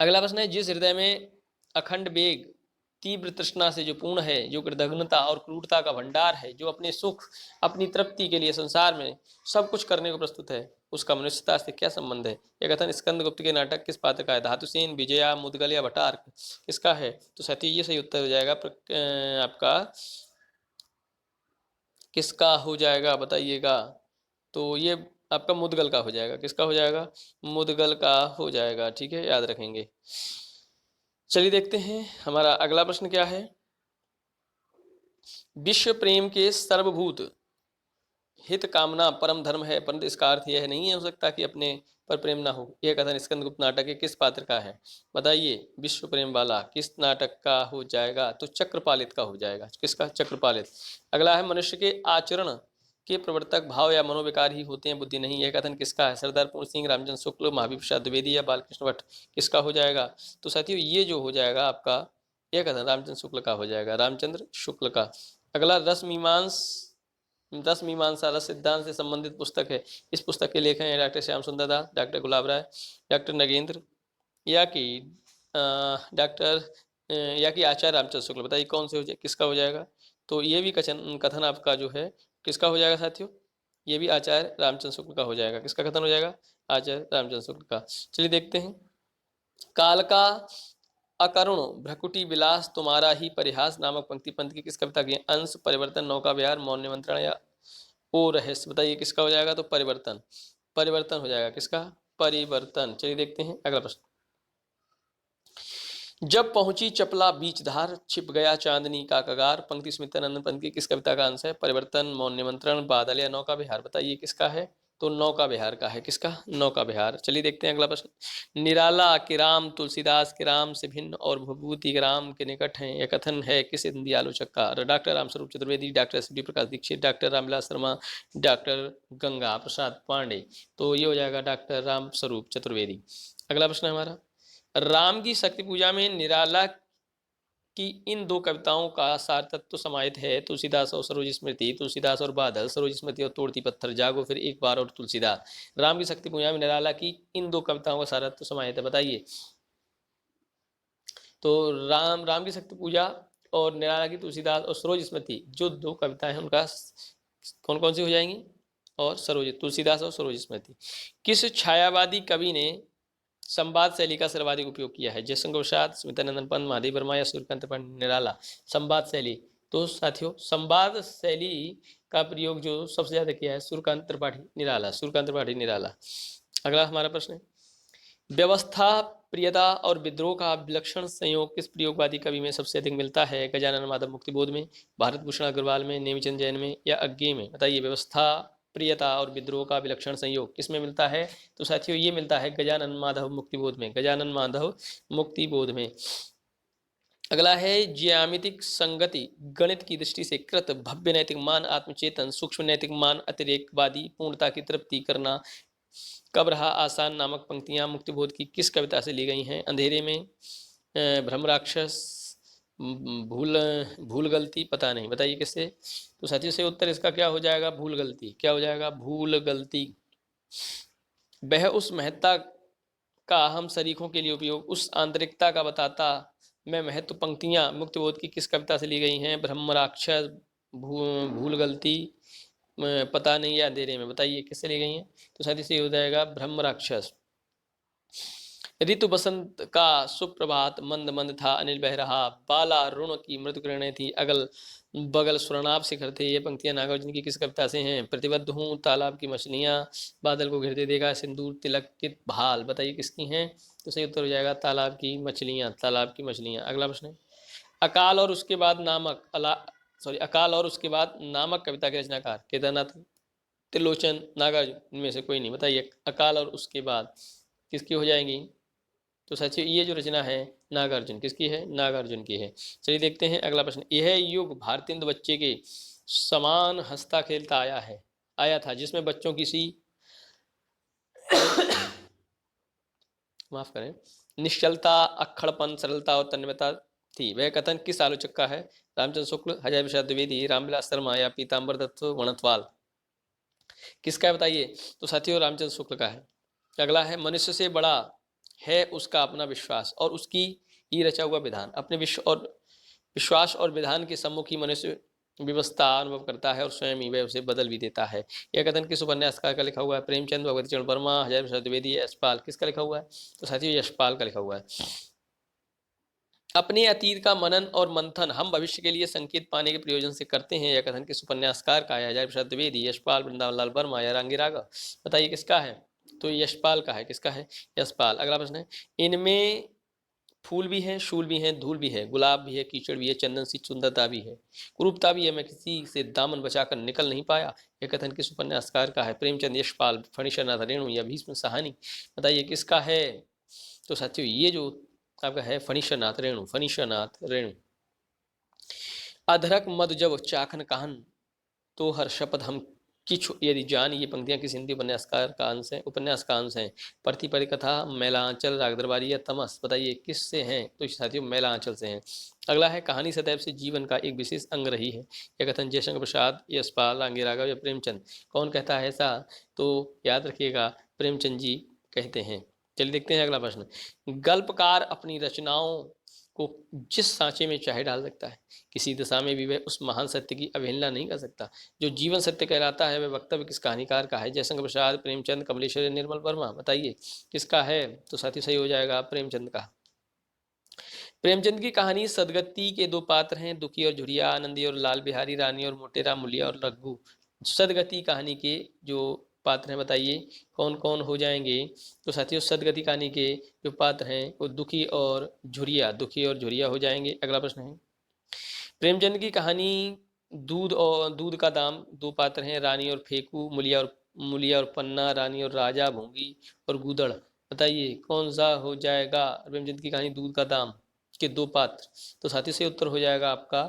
अगला प्रश्न है जिस हृदय में अखंड वेग तीव्र तृष्णा से जो पूर्ण है, जो कृतघ्नता और क्रूरता का भंडार है, जो अपने सुख अपनी तृप्ति के लिए संसार में सब कुछ करने को प्रस्तुत है, उसका मनुष्यता से क्या संबंध है? यह कथन स्कंदगुप्त के नाटक किस पात्र का है? धातुसेन, विजया, मुदगल या भट्टारक? किसका है? तो साथियों ये सही उत्तर हो जाएगा आपका। किसका हो जाएगा बताइएगा? तो ये आपका मुदगल का हो जाएगा। किसका हो जाएगा? मुदगल का हो जाएगा। ठीक है, याद रखेंगे। चलिए देखते हैं हमारा अगला प्रश्न क्या है। विश्व प्रेम के सर्वभूत हित कामना परम धर्म है, परंतु इसका अर्थ यह नहीं हो सकता कि अपने पर प्रेम ना हो, यह कथन स्कंदगुप्त नाटक के किस पात्र का है? बताइए विश्व प्रेम वाला किस नाटक का हो जाएगा? तो चक्रपालित का हो जाएगा। किसका? चक्रपालित। अगला है मनुष्य के आचरण के प्रवर्तक भाव या मनोविकार ही होते हैं, बुद्धि नहीं, यह कथन किसका है? सरदार पूर्ण सिंह, रामचंद्र शुक्ल, महावीर प्रसाद द्विवेदी या बालकृष्ण भट्ट? किसका हो जाएगा? तो साथियों ये जो हो जाएगा आपका यह कथन रामचंद्र शुक्ल का हो जाएगा, रामचंद्र शुक्ल का। अगला दस मीमांसा रस सिद्धांत से संबंधित पुस्तक है, इस पुस्तक के लेखक हैं डॉक्टर श्याम सुंदर दास, डॉक्टर गुलाब राय, डॉक्टर नगेंद्र या कि आचार्य रामचंद्र शुक्ल? बताइए कौन से हो जाए, किसका हो जाएगा? तो ये भी कथन आपका जो है किसका हो जाएगा साथियों? ये भी आचार्य रामचंद्र शुक्ल का हो जाएगा। किसका कथन हो जाएगा? आचार्य रामचंद्र शुक्ल का। चलिए देखते हैं। काल का अकरुण भ्रकुटी विलास तुम्हारा ही परिहास नामक पंक्ति पंत की किस कविता की? अंश, परिवर्तन, नौका विहार, मौन निमंत्रण या ओ रहस्य? बताइए किसका हो जाएगा? तो परिवर्तन, परिवर्तन हो जाएगा। किसका? परिवर्तन। चलिए देखते हैं अगला प्रश्न। जब पहुंची चपला बीच धार छिप गया चांदनी का कगार, पंक्ति स्मितानंद पंत की किस कविता का अंश है? परिवर्तन, मौन निमंत्रण, बादल या नौका विहार? बताइए किसका है? तो नौका विहार का है। किसका? नौका विहार। चलिए देखते हैं अगला प्रश्न। निराला के राम तुलसीदास के राम से भिन्न और भभूति के राम के निकट हैं, यह कथन है किस हिंदी आलोचक का? Doctor Ramswaroop Chaturvedi, doctor S D. Prakash Dixit, doctor Ramvilas Sharma, doctor Ganga Prasad Pandey. तो ये हो जाएगा डॉक्टर रामस्वरूप चतुर्वेदी। अगला प्रश्न है हमारा, राम की शक्ति पूजा में निराला कि इन दो कविताओं का सार तत्व समाहित है। तुलसीदास और सरोज स्मृति, तुलसीदास और बादल, सरोज स्मृति और तोड़ती पत्थर, जागो फिर एक बार और तुलसीदास। राम की शक्ति पूजा में निराला की इन दो कविताओं का सार तत्व समाहित है, बताइए। तो राम की शक्ति पूजा और निराला की तुलसीदास और सरोज स्मृति जो दो कविताएं हैं उनका कौन कौन सी हो जाएंगी? और सरोज, तुलसीदास और सरोज स्मृति। किस छायावादी कवि ने संवाद शैली का सर्वाधिक उपयोग किया है? जयशंकर प्रसाद, स्मितानंदन पंत, महादेव वर्मा या सूर्यकांत त्रिपाठी, निराला। संवाद शैली, तो साथियों संवाद शैली का प्रयोग जो सबसे ज्यादा किया है सूर्यकांत त्रिपाठी, निराला, सूर्यकांत त्रिपाठी, निराला। अगला हमारा प्रश्न है, व्यवस्था प्रियता और विद्रोह का विलक्षण संयोग किस प्रयोगवादी कवि में सबसे अधिक मिलता है? गजानन माधव मुक्तिबोध में, भारत भूषण अग्रवाल में, नेमीचंद जैन में या अज्ञे में? बताइए। व्यवस्था प्रियता और विद्रोह का विलक्षण संयोग किस में मिलता है? तो साथियों ये मिलता है गजानन माधव मुक्तिबोध में, गजानन माधव मुक्तिबोध में। अगला है, ज्यामितिक संगति गणित की दृष्टि से कृत भव्य नैतिक मान आत्मचेतन, सूक्ष्म नैतिक मान अतिरेकवादी पूर्णता की तृप्ति करना कब रहा आसान नामक पंक्तियां मुक्तिबोध की किस कविता से ली गई हैं? अंधेरे में, भ्रम राक्षस, भूल भूल गलती, पता नहीं, बताइए किससे? तो साथियों से उत्तर इसका क्या हो जाएगा? भूल गलती। क्या हो जाएगा? भूल गलती। वह उस महत्ता का हम शरीकों के लिए उपयोग उस आंतरिकता का बताता मैं महत्व पंक्तियां मुक्तिबोध की किस कविता से ली गई हैं? ब्रह्म राक्षस, भूल गलती, पता नहीं या अंधेरे में? बताइए किससे ली गई हैं? तो साथ ही हो जाएगा ब्रह्म राक्षस। ऋतु बसंत का सुप्रभात मंद मंद था अनिल बह रहा, बाला ऋण की मृदु किरणें थी, अगल बगल सुरनाब शिखर थे। ये पंक्तियां नागार्जुन की किस कविता से हैं? प्रतिबद्ध हूँ, तालाब की मछलियां, बादल को घिरते देखा, सिंदूर तिलकित भाल। बताइए किसकी हैं? तो सही उत्तर हो जाएगा तालाब की मछलियां, तालाब की मछलियां। अगला प्रश्न है, अकाल और उसके बाद नामक अकाल और उसके बाद नामक कविता के रचनाकार केदारनाथ, त्रिलोचन, नागार्जुन, इनमें से कोई नहीं। बताइए अकाल और उसके बाद किसकी हो जाएंगी? तो सचिव ये जो रचना है नागार्जुन, किसकी है? नागार्जुन की है। चलिए देखते हैं अगला प्रश्न। यह युग भारतेंदु बच्चे के समान हंसता खेलता आया था जिसमें बच्चों की सी माफ करें, निश्चलता, अक्खड़पन, सरलता और तन्मयता थी। वह कथन किस आलोचक का है? रामचंद्र शुक्ल, हजारी प्रसाद द्विवेदी, रामविलास शर्मा या पीताम्बर दत्त वणतवाल? किसका है बताइए? तो साथियों रामचंद्र शुक्ल का है। अगला है, मनुष्य से बड़ा है उसका अपना विश्वास और उसकी ही रचा हुआ विधान। अपने विश्वास और विधान के सम्मुख ही मनुष्य व्यवस्था अनुभव करता है और स्वयं ही वह उसे बदल भी देता है। यह कथन किस उपन्यासकार का लिखा हुआ है? प्रेमचंद, भगवती चरण वर्मा, हजारी प्रसाद द्विवेदी, यशपाल? किसका लिखा हुआ है? तो साथियों यशपाल का लिखा हुआ है। अपने अतीत का मनन और मंथन हम भविष्य के लिए संकेत पाने के प्रयोजन से करते हैं। यह कथन किस उपन्यासकार का है? हजारी प्रसाद द्विवेदी, यशपाल, वृंदावन लाल वर्मा या रांगी राघव? बताइए किसका है? तो यशपाल का है। किसका है? यशपाल। अगला प्रश्न है, इनमें फूल भी हैं, शूल भी हैं, धूल भी है, गुलाब भी है, कीचड़ भी है, चंदन सी सुंदरता भी है, कुरूपता भी है, मैं किसी से दामन बचाकर निकल नहीं पाया। यह कथन किस उपन्यासकार का है? प्रेमचंद, यशपाल, फणीश्वरनाथ रेणु या भीष्म साहनी? बताइए किसका है? तो साथियों ये जो आपका है फणीश्वरनाथ रेणु, फणीश्वरनाथ रेणु। अधरक मद जब चाखन कहन तो हर शपथ हम किछु यदि जान, ये पंक्तियां किस हिंदी उपन्यासकार का अंश है? उपन्यास का अंश है। प्रति परिकथा, मैलांचल, राग दरबारी या तमस? बताइए किससे हैं? तो साथियों मैलांचल से हैं। अगला है, कहानी सदैव से जीवन का एक विशेष अंग रही है। यह कथन जयशंकर प्रसाद, यशपाल, रांगी राघव या प्रेमचंद? कौन कहता है ऐसा? तो याद रखिएगा प्रेमचंद जी कहते हैं। चलिए देखते हैं अगला प्रश्न। गल्पकार अपनी रचनाओं को जिस सांचे में चाहे डाल सकता है, किसी दिशा में भी वह उस महान सत्य की अवहेलना नहीं कर सकता जो जीवन सत्य कहलाता है। वह वक्तव्य किस कहानीकार का है? जयशंकर प्रसाद, प्रेमचंद, कमलेश्वर, निर्मल वर्मा? बताइए किसका है? तो साथी सही हो जाएगा प्रेमचंद का। प्रेमचंद की कहानी सदगति के दो पात्र हैं, दुखी और झुरिया, आनंदी और लाल बिहारी, रानी और मोटेरा, मुलिया और रघु। सदगति कहानी के जो पात्र हैं बताइए कौन कौन हो जाएंगे? तो साथियों सदगति कहानी के जो पात्र हैं वो दुखी और झुरिया हो जाएंगे। अगला प्रश्न है, प्रेमचंद की कहानी दूध का दाम, दो पात्र हैं, रानी और फेकू, मुलिया और मूलिया और पन्ना, रानी और राजा, भोंगी और गूदड़। बताइए कौन सा हो जाएगा प्रेमचंद की कहानी दूध का दाम के दो पात्र? तो साथी से उत्तर हो जाएगा आपका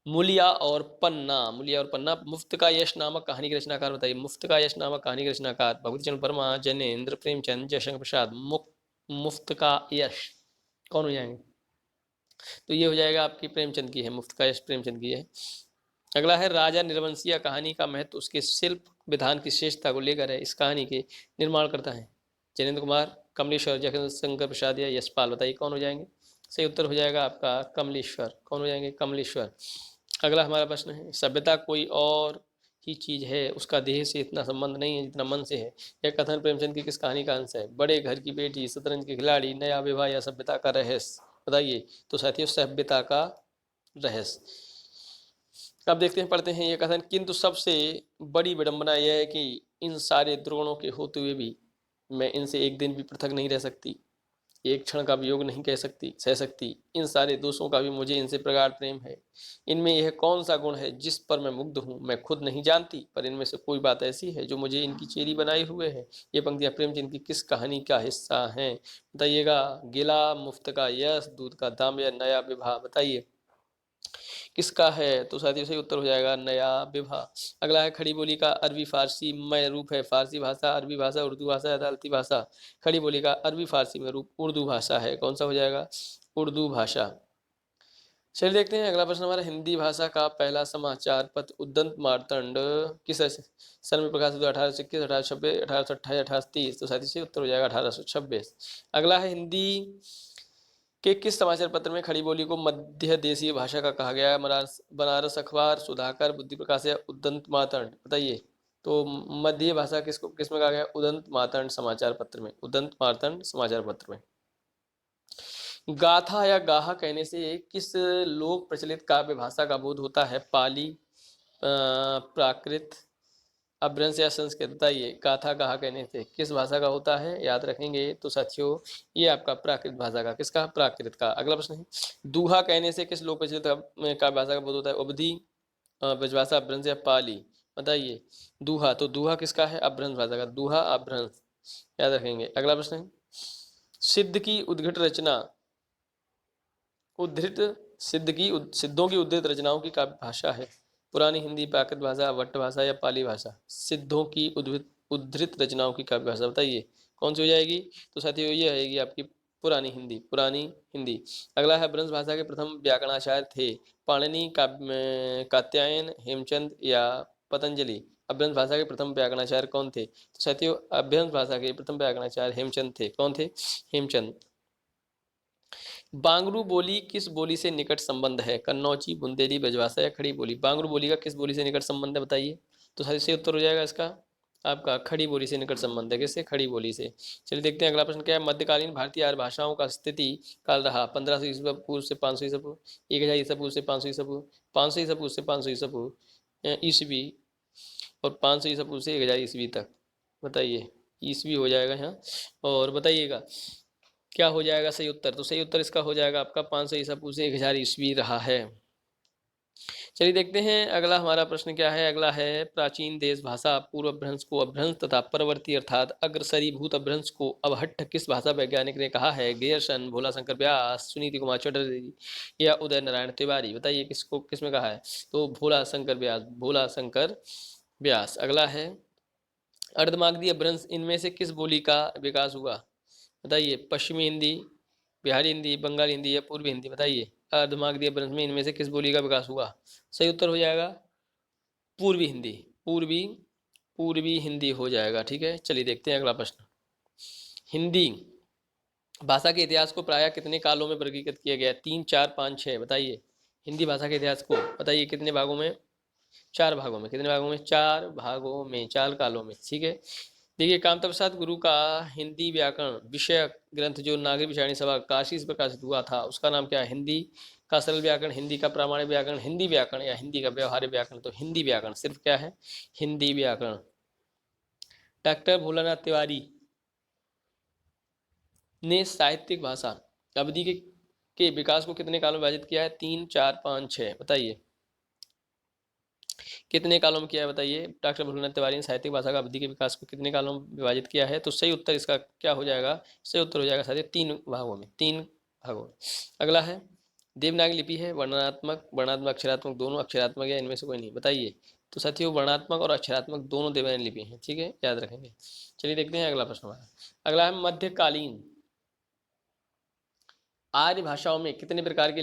मूलिया और पन्ना। मूलिया और पन्ना। मुफ्त का यश नामक कहानी के रचनाकार बताइए। मुफ्त का यश नामक कहानी के रचनाकार भगवती चरण वर्मा, जैनेन्द्र प्रेमचंद, जयशंकर प्रसाद। मुफ्त का यश कौन हो जाएंगे? तो ये हो जाएगा आपकी प्रेमचंद की है, मुफ्त का यश प्रेमचंद की है। अगला है राजा निर्वंशिया कहानी का महत्व उसके शिल्प विधान की श्रेष्ठता को लेकर है। इस कहानी के निर्माण करता है जैनेन्द्र कुमार, कमलेश्वर, जयशंकर प्रसाद या यशपाल। बताइए कौन हो जाएंगे? सही उत्तर हो जाएगा आपका कमलेश्वर। कौन हो जाएंगे? कमलेश्वर। अगला हमारा प्रश्न है सभ्यता कोई और ही चीज है, उसका देह से इतना संबंध नहीं है जितना मन से है। यह कथन प्रेमचंद की किस कहानी का अंश है? बड़े घर की बेटी, शतरंज के खिलाड़ी, नया विवाह या सभ्यता का रहस्य। बताइए। तो साथियों सभ्यता का रहस्य। अब देखते हैं, पढ़ते हैं ये कथन। किंतु सबसे बड़ी विडंबना यह है कि इन सारे दुर्गुणों के होते हुए भी मैं इनसे एक दिन भी पृथक नहीं रह सकती, एक क्षण का वियोग नहीं सह सकती। इन सारे दोषों का भी मुझे इनसे प्रगाढ़ प्रेम है। इनमें यह कौन सा गुण है जिस पर मैं मुग्ध हूँ, मैं खुद नहीं जानती, पर इनमें से कोई बात ऐसी है जो मुझे इनकी चेरी बनाए हुए है। ये पंक्तियां प्रेमचंद की किस कहानी का हिस्सा हैं? बताइएगा। गिला, मुफ्त का यश, दूध का दाम या नया विवाह। बताइए किसका है? तो साथियों सही उत्तर हो जाएगा नया विवाह। अगला है खड़ी बोली का अरबी फारसी मय रूप है। फारसी भाषा, अरबी भाषा, उर्दू भाषा, अदालती भाषा। खड़ी बोली का अरबी फारसी में रूप उर्दू भाषा है। कौन सा हो जाएगा? उर्दू भाषा। चलिए देखते हैं अगला प्रश्न हमारा। हिंदी भाषा का पहला समाचार पत्र उद्दंत मार्तंड किस सन में प्रकाशित हुआ? 1821, 1826, 1828, 1830। तो साथ ही उत्तर हो जाएगा 1826। अगला है हिंदी के किस समाचार पत्र में खड़ी बोली को मध्य देशीय भाषा का कहा गया है? बनारस अखबार, सुधाकर, बुद्धि प्रकाश या उद्दंत मार्तंड। बताइए। तो मध्य भाषा किस में कहा गया? उदंत मार्तंड समाचार पत्र में। उदंत मार्तंड समाचार पत्र में। गाथा या गाहा कहने से किस लोक प्रचलित काव्य भाषा का बोध होता है? पाली, प्राकृत, अपभ्रंश या संस्कृत। बताइए गाथा गाहा कहने से किस भाषा का होता है? याद रखेंगे तो साथियों ये आपका प्राकृत भाषा का। किसका? प्राकृत का। अगला प्रश्न है दूहा कहने से किस लोक प्रचलित काव्य भाषा का बोध होता है? अवधी, ब्रजभाषा, अपभ्रंश या पाली। बताइए। दूहा। तो दूहा किसका है? अपभ्रंश भाषा का। दूहा अपभ्रंश, याद रखेंगे। अगला प्रश्न है सिद्ध की उद्घट रचना उद्धृत सिद्धों की उद्धृत रचनाओं की काव्य भाषा है? पुरानी हिंदी, प्राकृत भाषा, वट्ट भाषा या पाली भाषा? सिद्धों की उद्धृत रचनाओं की काव्य भाषा। बताइए कौन सी हो जाएगी? तो साथियों ये आएगी आपकी पुरानी हिंदी। पुरानी हिंदी। अगला है अपभ्रंश भाषा के प्रथम व्याकरणाचार्य थे? पाणिनि, कात्यायन, हेमचंद या पतंजलि। अपभ्रंश भाषा के प्रथम व्याकरणाचार्य कौन थे? तो साथियों अपभ्रंश भाषा के प्रथम व्याकरणाचार्य हेमचंद थे। कौन थे? हेमचंद। बांगरू बोली किस बोली से निकट संबंध है? कन्नौची, बुंदेली, ब्रजभाषा या खड़ी बोली। बांगरू बोली का किस बोली से निकट संबंध है? बताइए। तो सही उत्तर हो जाएगा इसका आपका खड़ी बोली से निकट संबंध है। किससे? खड़ी बोली से। चलिए देखते हैं अगला प्रश्न क्या है। मध्यकालीन भारतीय आर्य भाषाओं का स्थिति काल रहा 1500 ईस्वी पूर्व से 500 ईस्वी पूर्व, 1000 ईस्वी पूर्व से 500 ईस्वी पूर्व, 500 ईस्वी पूर्व से 500 ईस्वी पूर्व ईस्वी, और 500 ईस्वी पूर्व से 1000 ईस्वी तक। बताइए। ईस्वी हो जाएगा यहाँ। और बताइएगा क्या हो जाएगा सही उत्तर? तो सही उत्तर इसका हो जाएगा आपका 500 ईसा पूर्व से 1000 ईस्वी रहा है। चलिए देखते हैं अगला हमारा प्रश्न क्या है। अगला है प्राचीन देश भाषा पूर्व अभ्रंश को अभ्रंश तथा परवर्ती अर्थात अग्रसरीभूत अभ्रंश को अवहट्ठ किस भाषा वैज्ञानिक ने कहा है? ग्रियर्सन, भोला शंकर व्यास, सुनीति कुमार चटर्जी या उदय नारायण तिवारी। बताइए किसको किसमें कहा है? तो भोला शंकर व्यास। भोला शंकर व्यास। अगला है अर्धमागधी अभ्रंश इनमें से किस बोली का विकास हुआ? बताइए। पश्चिमी हिंदी, बिहारी हिंदी, बंगाली हिंदी या पूर्वी हिंदी। बताइए अर्धमागधी अभ्रंश में इनमें से किस बोली का विकास हुआ? सही उत्तर हो जाएगा पूर्वी हिंदी। पूर्वी हिंदी हो जाएगा। ठीक है। चलिए देखते हैं अगला प्रश्न। हिंदी भाषा के इतिहास को प्रायः कितने कालों में वर्गीकृत किया गया? 3, 4, 5, 6। बताइए हिंदी भाषा के इतिहास को बताइए कितने भागों में? 4 भागों में। कितने भागों में? 4 भागों में, 4 कालों में। ठीक है। देखिए कामता प्रसाद गुरु का हिंदी व्याकरण विषयक ग्रंथ जो नागरिक विचारणी सभा काशी से प्रकाशित हुआ था उसका नाम क्या है? हिंदी का सरल व्याकरण, हिंदी का प्रामाणिक व्याकरण, हिंदी व्याकरण या हिंदी का व्यवहार्य व्याकरण। तो हिंदी व्याकरण। सिर्फ क्या है? हिंदी व्याकरण। डॉक्टर भोलानाथ तिवारी ने साहित्यिक भाषा अवधि के विकास को कितने कालों में विभाजित किया है? 3, 4, 5, 6। बताइए। कितने कालों में किया है बताइए? डॉक्टर भूलनाथ तिवारी ने साहित्यिक भाषा का अवधि के विकास को कितने कालों में विभाजित किया है? तो सही उत्तर इसका क्या हो जाएगा? सही उत्तर हो जाएगा साथियों 3 भागों में, 3 भागों में। अगला है देवनागरी लिपि है वर्णनात्मक, वर्णात्मक, अक्षरात्मक, दोनों अक्षरात्मक या इनमें से कोई नहीं, बताइए। तो साथियों वर्णात्मक और अक्षरात्मक दोनों देवनागरी लिपि हैं, ठीक है, याद रखेंगे। चलिए देखते हैं अगला प्रश्न हमारा। अगला है मध्यकालीन आर्य भाषाओं में कितने प्रकार के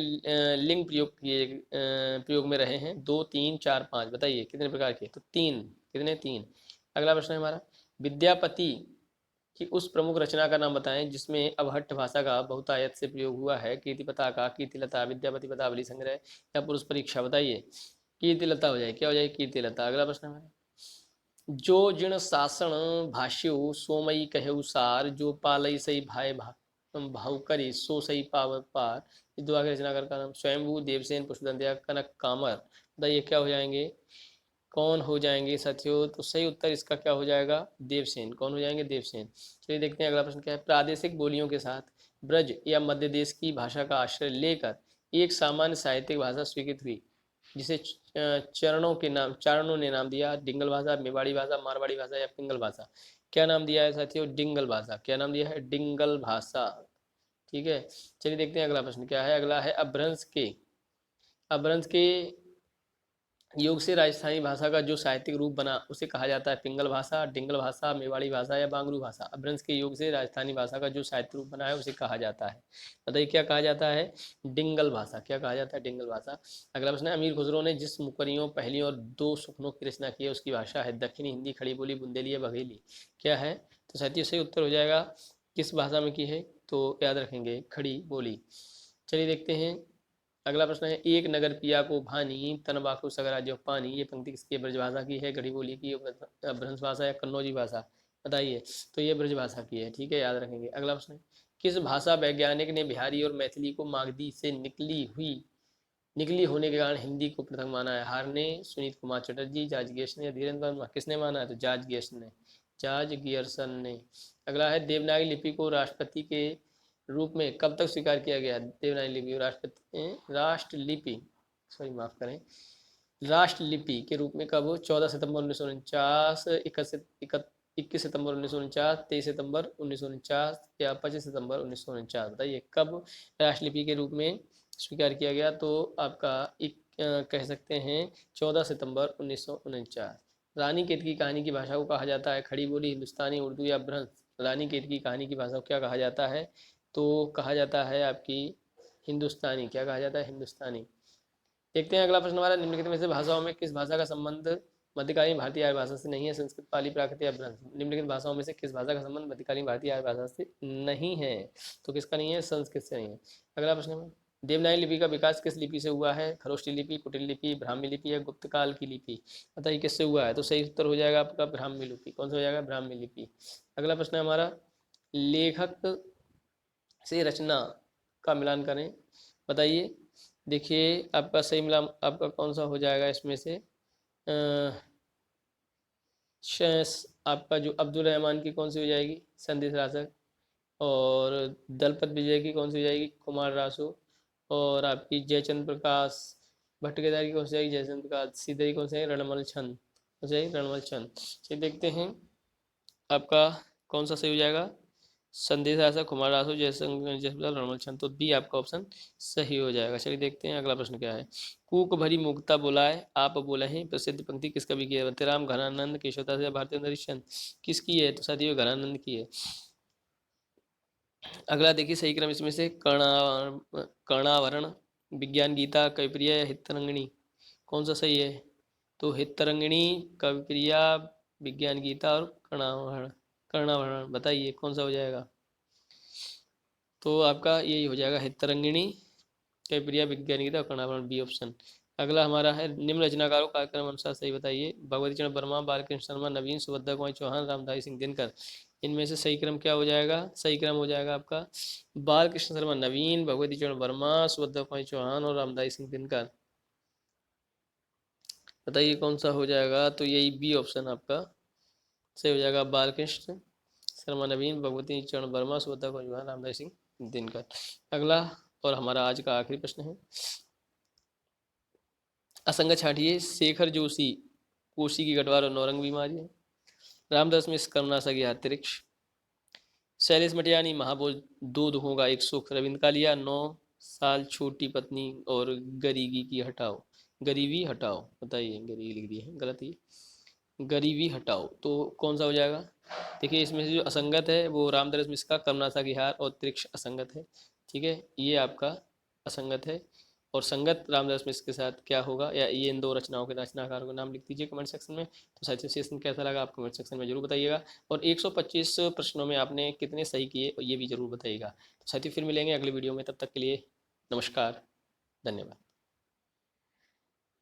लिंग प्रयोग में रहे हैं? 2, 3, 4, 5, बताइए कितने प्रकार के? तो 3, कितने? 3। अगला प्रश्न है हमारा विद्यापति की उस प्रमुख रचना का नाम बताएं जिसमें अवहट्ठ भाषा का बहुतायत से प्रयोग हुआ है? कीर्ति पताका, कीर्तिलता, विद्यापति पदावली संग्रह या पुरुष परीक्षा, बताइए। कीर्तिलता हो जाए, क्या हो जाए? कीर्तिलता। अगला प्रश्न है जो जिण शासन भाष्यो सोमई कहु सार, जो पालई सही भाई भाव करी सो सही पाव पार। इस दुआ के रचनाकार का नाम स्वयंभू, देवसेन, पुष्पदंत, कनक कामर, बताइए क्या हो जाएंगे? कौन हो जाएंगे साथियों? तो सही उत्तर इसका क्या हो जाएगा? देवसेन। कौन हो जाएंगे? देवसेन। चलिए देखते हैं अगला प्रश्न क्या है। प्रादेशिक बोलियों के साथ ब्रज या मध्य देश की भाषा का आश्रय लेकर एक सामान्य साहित्यिक भाषा स्वीकृत हुई जिसे चारणों ने नाम दिया। डिंगल भाषा, मेवाड़ी भाषा, मारवाड़ी भाषा या पिंगल भाषा। क्या नाम दिया है साथियों? डिंगल भाषा। क्या नाम दिया है? डिंगल भाषा, ठीक है। चलिए देखते हैं अगला प्रश्न क्या है। अगला है अपभ्रंश के योग से राजस्थानी भाषा का जो साहित्यिक रूप बना उसे कहा जाता है पिंगल भाषा, डिंगल भाषा, मेवाड़ी भाषा या बांगरू भाषा। अपभ्रंश के योग से राजस्थानी भाषा का जो साहित्यिक रूप बना है उसे कहा जाता है, बताइए क्या कहा जाता है? डिंगल भाषा। क्या कहा जाता है? डिंगल भाषा। अगला प्रश्न है अमीर खुसरो ने जिस मुकरियों, पहलियों और 2 सुखनों की रचना की है उसकी भाषा है दक्षिणी हिंदी, खड़ी बोली, बुंदेली या बघेली। क्या है? तो साथियों सही उत्तर हो जाएगा किस भाषा में की है? तो याद रखेंगे खड़ी बोली। चलिए देखते हैं अगला प्रश्न है एक नगर पिया को भानी, तनबाकू सगरा जो पानी। ये पंक्ति किसकी ब्रजभाषा की है? गढ़ी बोली की, भ्रंश भाषा या कन्नौजी भाषा, बताइए। तो ये ब्रजभाषा की है, ठीक है, याद रखेंगे। अगला प्रश्न है किस भाषा वैज्ञानिक ने बिहारी और मैथिली को मागधी से निकली होने के कारण हिंदी को पृथक माना है? हार ने, सुनीत कुमार चटर्जी, जॉर्ज गियर्सन या धीरेन्द्र वर्मा। किसने माना है? तो जॉर्ज गियर्सन ने। अगला है देवनागरी लिपि को राष्ट्रपति के रूप में कब तक स्वीकार किया गया? देवनागरी लिपि राष्ट्रलिपि, सॉरी माफ करें, राष्ट्रलिपि के रूप में कब? 14 सितंबर 1949, 21 सितंबर 1949, 23 सितंबर 1949 या 25 सितंबर 1949, बताइए कब राष्ट्रलिपि के रूप में स्वीकार किया गया? तो आपका कह सकते हैं 14 सितंबर 1949। रानी केतकी कहानी की भाषा को कहा जाता है खड़ी बोली, हिंदुस्तानी, उर्दू या भ्रंश। रानी केतकी कहानी की भाषा को क्या कहा जाता है? तो कहा जाता है आपकी हिंदुस्तानी। क्या कहा जाता है? हिंदुस्तानी। देखते हैं अगला प्रश्न हमारा निम्नलिखित में से भाषाओं में किस भाषा का संबंध मध्यकालीन भारतीय आर्य भाषा से नहीं है? संस्कृत, पाली, प्राकृत या भ्रंश। निम्नलिखित भाषाओं में से किस भाषा का संबंध मध्यकालीन भारतीय आर्य भाषा से नहीं है? तो किसका नहीं है? संस्कृत से नहीं है। अगला प्रश्न है देवनागरी लिपि का विकास किस लिपि से हुआ है? खरोष्ठी लिपि, कुटिल लिपि, ब्राह्मी लिपि या गुप्त काल की लिपि, बताइए किससे हुआ है? तो सही उत्तर हो जाएगा आपका ब्राह्मी लिपि। कौन सा हो जाएगा? ब्राह्मी लिपि। अगला प्रश्न है हमारा लेखक से रचना का मिलान करें, बताइए। देखिए आपका सही मिलान आपका कौन सा हो जाएगा इसमें से? आपका जो अब्दुल रहमान की कौन सी हो जाएगी? संदेश रासक। और दलपत विजय की कौन सी हो जाएगी? कुमार रासो। और आपकी जयचंद्र प्रकाश भट्टकेदार की कौन सी जाएगी? जयचंद्र प्रकाश। सीधे कौन सी है? रणमल छंद हो जाएगी, रणमल छंद। चलिए देखते हैं आपका कौन सा सही हो जाएगा? संदेश ऐसा कुमार रासो, जयशंकर, जयपाल, रणमल छंद। तो बी आपका ऑप्शन सही हो जाएगा। चलिए देखते हैं अगला प्रश्न क्या है। कूक भरी मुक्ता बुलाए आप बोले हैं प्रसिद्ध पंक्ति किस कवि की है? बतीराम, घनानंद, केशवदास या भारतेंद्र हरिश्चंद्र, किसकी है? तो साथियों घनानंद की है। अगला देखिए सही क्रम इसमें से कर्णावरण, विज्ञान गीता, कविप्रिया या हितरंगिणी, कौन सा सही है? तो हितरंगिणी, कविप्रिया, विज्ञान गीता और कर्णावरण। कर्णावरण, बताइए कौन सा हो जाएगा? तो आपका यही हो जाएगा हितरंगिणी, कविप्रिया, विज्ञान गीता और कर्णावरण, बी ऑप्शन। अगला हमारा है निम्न रचनाकारों का कार्यक्रम अनुसार सही बताइए। भगवती चरण वर्मा, बालकृष्ण शर्मा, नवीन, सुभद्रा कुमारी चौहान, रामधारी सिंह दिनकर। इनमें से सही क्रम क्या हो जाएगा? सही क्रम हो जाएगा आपका बालकृष्ण शर्मा नवीन, भगवती चरण वर्मा, सुभद्रा कुमारी चौहान और रामधारी सिंह दिनकर, बताइए कौन सा हो जाएगा? तो यही बी ऑप्शन आपका सही हो जाएगा। बालकृष्ण शर्मा नवीन, भगवती चरण वर्मा, सुभद्रा कुमारी चौहान, रामधारी सिंह दिनकर। अगला और हमारा आज का आखिरी प्रश्न है असंगत छांटिए। शेखर जोशी, कोसी की गठवार और नौरंग बीमारी है। रामदास मिश्र, करुणासा की अंतरिक्ष। शैलेश मटियानी, महाबोल, दो दुखों का एक सुख। रविंद्र कालिया, 9 साल छोटी पत्नी और गरीबी की हटाओ। गरीबी हटाओ, बताइए, गरीबी लिख दी है गलत ही, गरीबी हटाओ, तो कौन सा हो जाएगा? देखिए इसमें से जो असंगत है वो रामदास मिश्र का करुणासा की हार और त्रिक्ष असंगत है। ठीक है, ये आपका असंगत है। और संगत रामदास मिश्र के साथ क्या होगा, या ये इन दो रचनाओं के रचनाकारों का नाम लिख दीजिए कमेंट सेक्शन में। तो साथियों सेशन कैसा लगा आप कमेंट सेक्शन में जरूर बताइएगा। और 125 प्रश्नों में आपने कितने सही किए ये भी जरूर बताइएगा। तो साथियों फिर मिलेंगे अगले वीडियो में, तब तक के लिए नमस्कार, धन्यवाद।